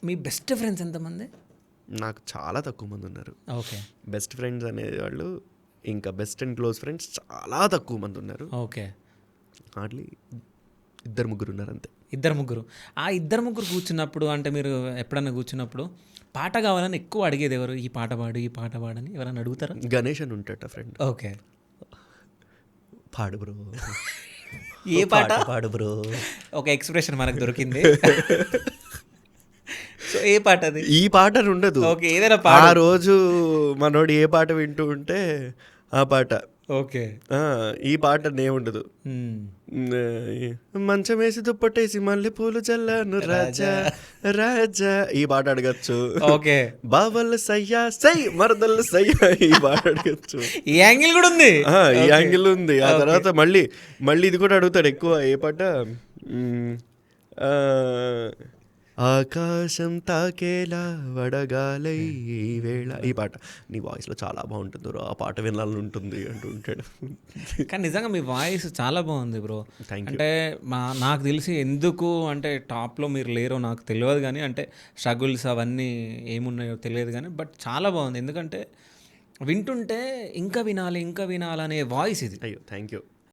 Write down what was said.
మీ best friends ఎంతమంది? నాకు చాలా తక్కువ మంది ఉన్నారు. ఓకే. బెస్ట్ ఫ్రెండ్స్ అనేవాళ్ళు, ఇంకా బెస్ట్ అండ్ క్లోజ్ ఫ్రెండ్స్ చాలా తక్కువ మంది ఉన్నారు. ఓకే. హార్డ్లీ 2-3 ఉన్నారు అంతే. 2-3. ఆ 2-3 కూర్చున్నప్పుడు అంటే మీరు ఎప్పుడన్నా కూర్చున్నప్పుడు పాట కావాలని ఎక్కువ అడిగేది ఎవరు? ఈ పాట పాడు, ఈ పాట పాడని ఎవరైనా అడుగుతారా? గణేష్ అని ఉంటాట ఫ్రెండ్. ఓకే. పాడు బ్రో. ఏ పాట? పాడు బ్రో. ఒక ఎక్స్ప్రెషన్ మనకు దొరికింది. సో ఏ పాట అది? ఈ పాట అని ఉండదు. ఓకే, ఏదైనా ఆ పాట. రోజు మనోడు ఏ పాట వింటూ ఉంటే ఆ పాట. ఓకే. ఈ పాట ఏముండదు. మంచం వేసి దుప్పటేసి మల్లె పూలు చల్లాను రాజా రాజా ఈ పాట అడగచ్చు. ఓకే. బావల్ సయ్యా సై మరదల్ సయ్యా ఈ పాట అడగచ్చు. ఈ యాంగిల్ కూడా ఉంది. ఈ యాంగిల్ ఉంది. ఆ తర్వాత మళ్ళీ ఇది కూడా అడుగుతాడు ఎక్కువ. ఏ పాట? ఆకాశం తాకేలా వడగాలై ఈ వేళ ఈ పాట. నీ వాయిస్లో చాలా బాగుంటుంది బ్రో, ఆ పాట వినాలని ఉంటుంది అంటూ ఉంటాడు. కానీ నిజంగా మీ వాయిస్ చాలా బాగుంది బ్రో. Thank you. అంటే నాకు తెలిసి ఎందుకు అంటే టాప్లో మీరు లేరో నాకు తెలియదు, కానీ అంటే స్ట్రగుల్స్ అవన్నీ ఏమున్నాయో తెలియదు కానీ బట్ చాలా బాగుంది. ఎందుకంటే వింటుంటే ఇంకా వినాలి అనే వాయిస్ ఇది. అయ్యో థ్యాంక్ యూ.